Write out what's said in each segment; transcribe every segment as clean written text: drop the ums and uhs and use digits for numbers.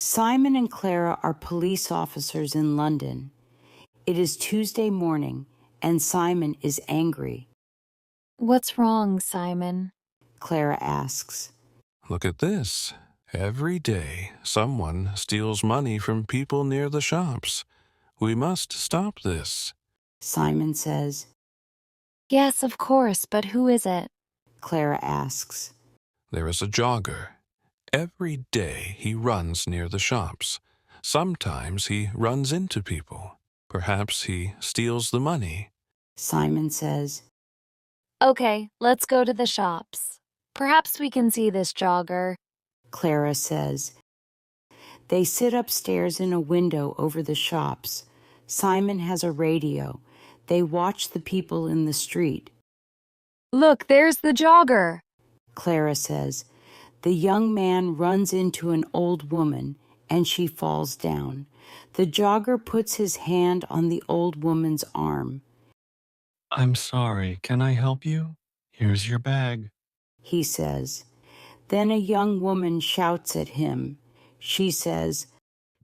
Simon and Clara are police officers in London. It is Tuesday morning, and Simon is angry. What's wrong, Simon? Clara asks. Look at this. Every day, someone steals money from people near the shops. We must stop this. Simon says. Yes, of course, but who is it? Clara asks. There is a jogger. Every day he runs near the shops. Sometimes he runs into people. Perhaps he steals the money. Simon says. Okay, let's go to the shops. Perhaps we can see this jogger. Clara says. They sit upstairs in a window over the shops. Simon has a radio. They watch the people in the street. Look, there's the jogger. Clara says. The young man runs into an old woman, and she falls down. The jogger puts his hand on the old woman's arm. I'm sorry, can I help you? Here's your bag. He says. Then a young woman shouts at him. She says,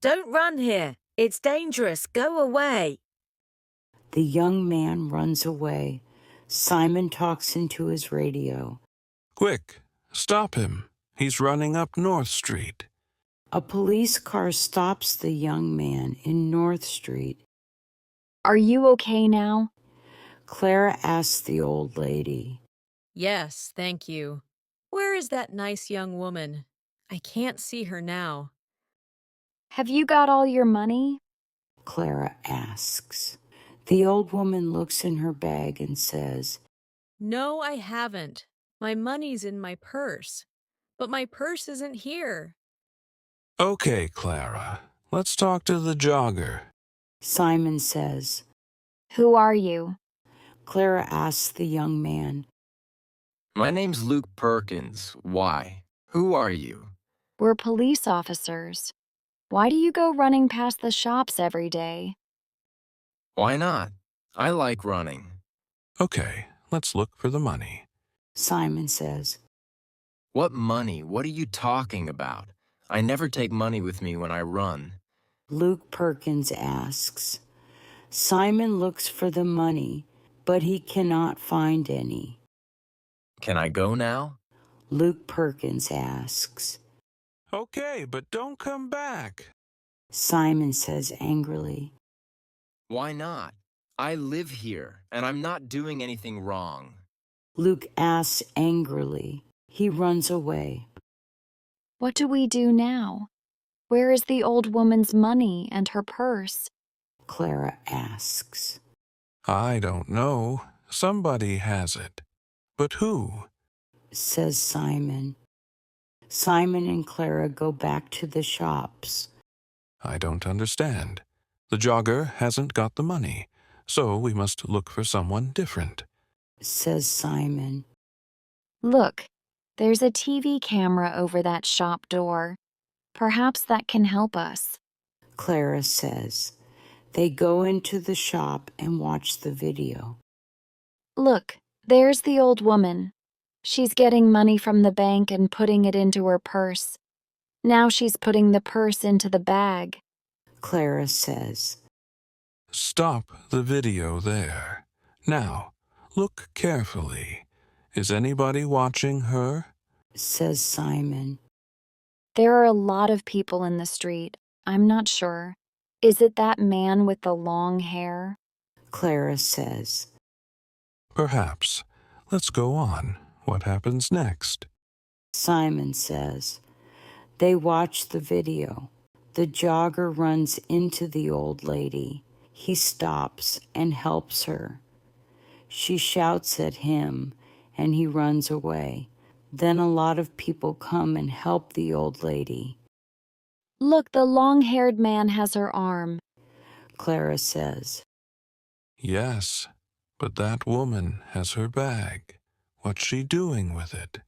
Don't run here. It's dangerous. Go away. The young man runs away. Simon talks into his radio. Quick, stop him. He's running up North Street. A police car stops the young man in North Street. Are you okay now? Clara asks the old lady. Yes, thank you. Where is that nice young woman? I can't see her now. Have you got all your money? Clara asks. The old woman looks in her bag and says, No, I haven't. My money's in my purse. But my purse isn't here. Okay, Clara. Let's talk to the jogger. Simon says. Who are you? Clara asks the young man. My name's Luke Perkins. Why? Who are you? We're police officers. Why do you go running past the shops every day? Why not? I like running. Okay, let's look for the money. Simon says. What money? What are you talking about? I never take money with me when I run. Luke Perkins asks. Simon looks for the money, but he cannot find any. Can I go now? Luke Perkins asks. Okay, but don't come back. Simon says angrily. Why not? I live here, and I'm not doing anything wrong. Luke asks angrily. He runs away. What do we do now? Where is the old woman's money and her purse? Clara asks. I don't know. Somebody has it. But who? Says Simon. Simon and Clara go back to the shops. I don't understand. The jogger hasn't got the money, so we must look for someone different. Says Simon. Look, there's a TV camera over that shop door. Perhaps that can help us. Clara says. They go into the shop and watch the video. Look, there's the old woman. She's getting money from the bank and putting it into her purse. Now she's putting the purse into the bag. Clara says. Stop the video there. Now, look carefully. Is anybody watching her? Says Simon. There are a lot of people in the street. I'm not sure. Is it that man with the long hair? Clara says. Perhaps. Let's go on. What happens next? Simon says. They watch the video. The jogger runs into the old lady. He stops and helps her. She shouts at him, and he runs away. Then a lot of people come and help the old lady. Look, the long-haired man has her arm. Clara says. Yes, but that woman has her bag. What's she doing with it?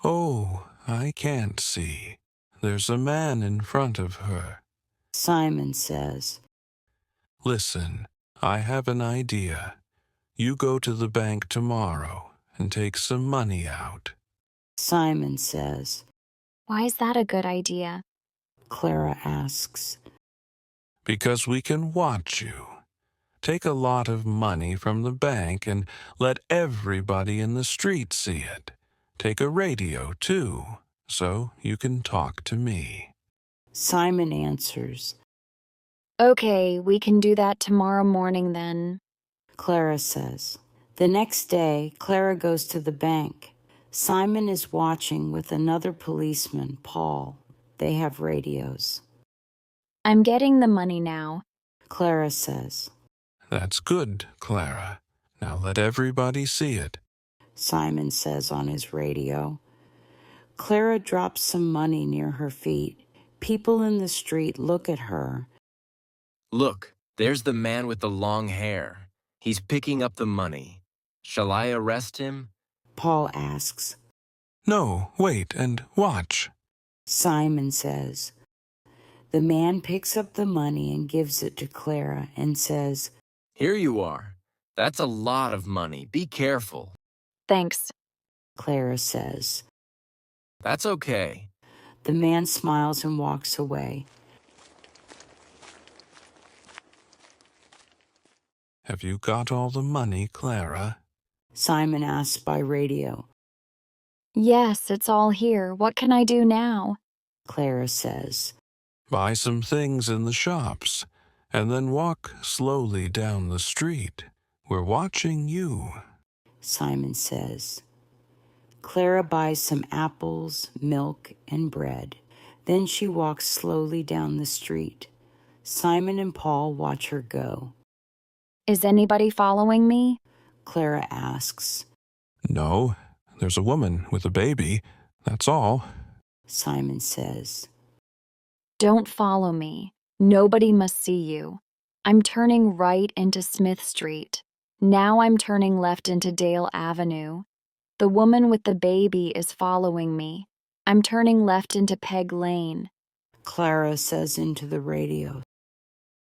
Oh, I can't see. There's a man in front of her. Simon says. Listen, I have an idea. You go to the bank tomorrow and take some money out. Simon says. Why is that a good idea? Clara asks. Because we can watch you. Take a lot of money from the bank and let everybody in the street see it. Take a radio, too, so you can talk to me. Simon answers. Okay, we can do that tomorrow morning then. Clara says. The next day, Clara goes to the bank. Simon is watching with another policeman, Paul. They have radios. I'm getting the money now. Clara says. That's good, Clara. Now let everybody see it. Simon says on his radio. Clara drops some money near her feet. People in the street look at her. Look, there's the man with the long hair. He's picking up the money. Shall I arrest him? Paul asks. No, wait and watch. Simon says. The man picks up the money and gives it to Clara and says, Here you are. That's a lot of money. Be careful. Thanks. Clara says. That's okay. The man smiles and walks away. Have you got all the money, Clara? Simon asks by radio. Yes, it's all here. What can I do now? Clara says. Buy some things in the shops, and then walk slowly down the street. We're watching you. Simon says. Clara buys some apples, milk, and bread. Then she walks slowly down the street. Simon and Paul watch her go. Is anybody following me? Clara asks. No, there's a woman with a baby. That's all. Simon says. Don't follow me. Nobody must see you. I'm turning right into Smith Street. Now I'm turning left into Dale Avenue. The woman with the baby is following me. I'm turning left into Peg Lane. Clara says into the radio.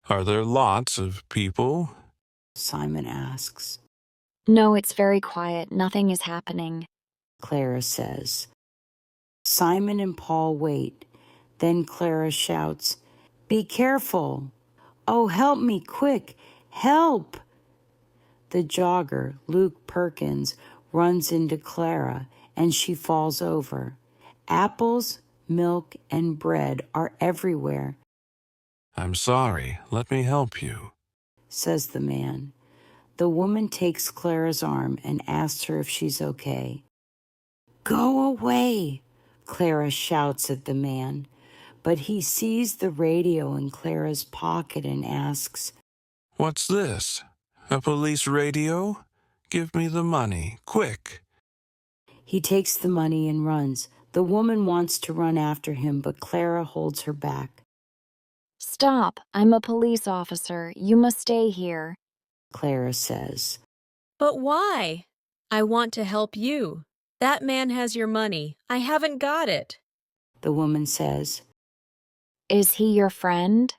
Are there lots of people? Simon asks. No, it's very quiet. Nothing is happening. Clara says. Simon and Paul wait. Then Clara shouts, Be careful! Oh, help me, quick! Help! The jogger, Luke Perkins, runs into Clara, and she falls over. Apples, milk, and bread are everywhere, I'm sorry. Let me help you. says the man. The woman takes Clara's arm and asks her if she's okay. Go away, Clara shouts at the man, but he sees the radio in Clara's pocket and asks, What's this? A police radio? Give me the money, quick. He takes the money and runs. The woman wants to run after him, but Clara holds her back. Stop. I'm a police officer. You must stay here. Clara says. But why? I want to help you. That man has your money. I haven't got it. The woman says. Is he your friend?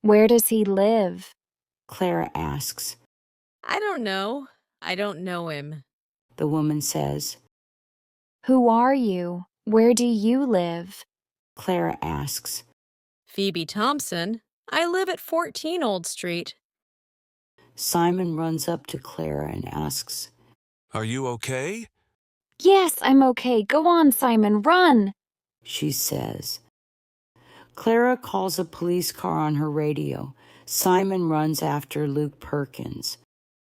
Where does he live? Clara asks. I don't know. I don't know him. The woman says. Who are you? Where do you live? Clara asks. Phoebe Thompson. I live at 14 Old Street. Simon runs up to Clara and asks, Are you okay? Yes, I'm okay. Go on, Simon, run. She says. Clara calls a police car on her radio. Simon runs after Luke Perkins.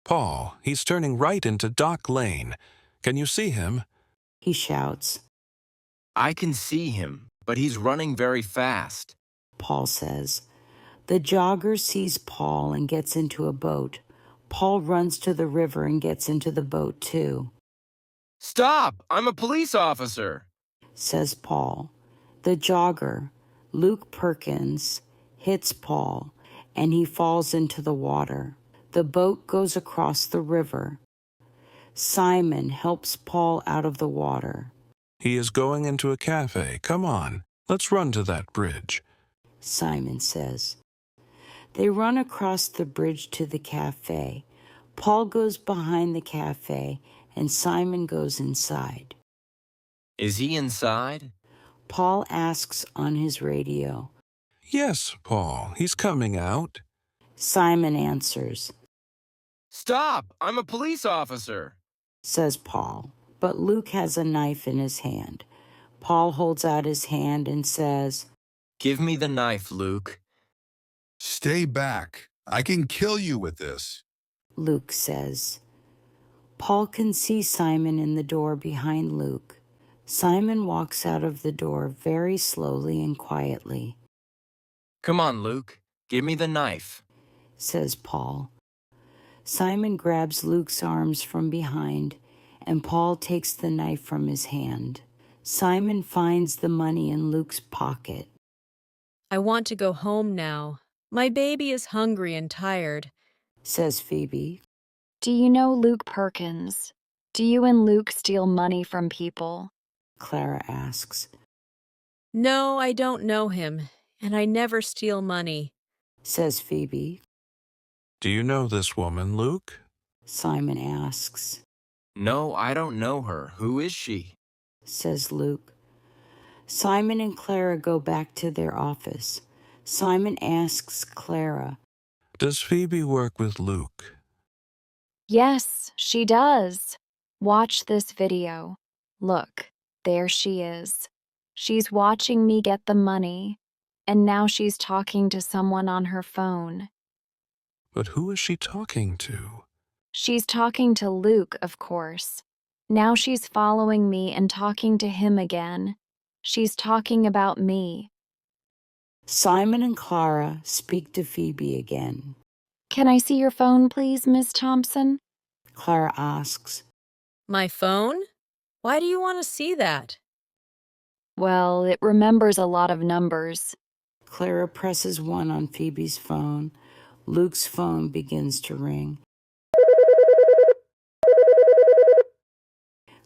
Paul, he's turning right into Dock Lane. Can you see him? He shouts. I can see him, but he's running very fast. Paul says. The jogger sees Paul and gets into a boat. Paul runs to the river and gets into the boat too. Stop! I'm a police officer, says Paul. The jogger, Luke Perkins, hits Paul, and he falls into the water. The boat goes across the river. Simon helps Paul out of the water. He is going into a cafe. Come on, let's run to that bridge. Simon says. They run across the bridge to the cafe. Paul goes behind the cafe, and Simon goes inside. Is he inside? Paul asks on his radio. Yes, Paul, he's coming out. Simon answers, Stop! I'm a police officer. says Paul, but Luke has a knife in his hand. Paul holds out his hand and says, Give me the knife, Luke. Stay back. I can kill you with this. Luke says. Paul can see Simon in the door behind Luke. Simon walks out of the door very slowly and quietly, Come on, Luke. Give me the knife. says Paul. Simon grabs Luke's arms from behind, and Paul takes the knife from his hand. Simon finds the money in Luke's pocket. I want to go home now. My baby is hungry and tired. Says Phoebe. Do you know Luke Perkins? Do you and Luke steal money from people? Clara asks. No, I don't know him, and I never steal money. Says Phoebe. Do you know this woman, Luke? Simon asks. No, I don't know her. Who is she? Says Luke. Simon and Clara go back to their office. Simon asks Clara. Does Phoebe work with Luke? Yes, she does. Watch this video. Look, there she is. She's watching me get the money, and now she's talking to someone on her phone. But who is she talking to? She's talking to Luke, of course. Now she's following me and talking to him again. She's talking about me. Simon and Clara speak to Phoebe again. Can I see your phone, please, Miss Thompson? Clara asks. My phone? Why do you want to see that? Well, it remembers a lot of numbers. Clara presses 1 on Phoebe's phone. Luke's phone begins to ring.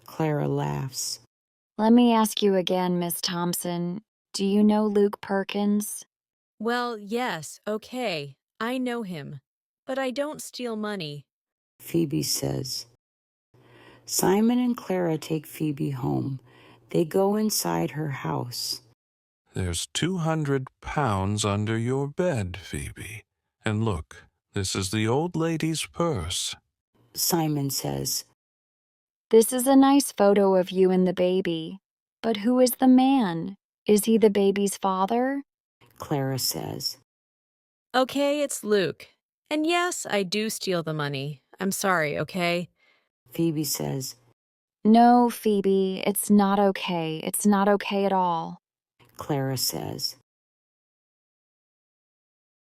Clara laughs. Let me ask you again, Miss Thompson. Do you know Luke Perkins? Well, yes, okay. I know him. But I don't steal money. Phoebe says. Simon and Clara take Phoebe home. They go inside her house. There's 200 pounds under your bed, Phoebe. And look, this is the old lady's purse. Simon says. This is a nice photo of you and the baby. But who is the man? Is he the baby's father? Clara says. Okay, it's Luke. And yes, I do steal the money. I'm sorry, okay? Phoebe says. No, Phoebe, it's not okay. It's not okay at all. Clara says.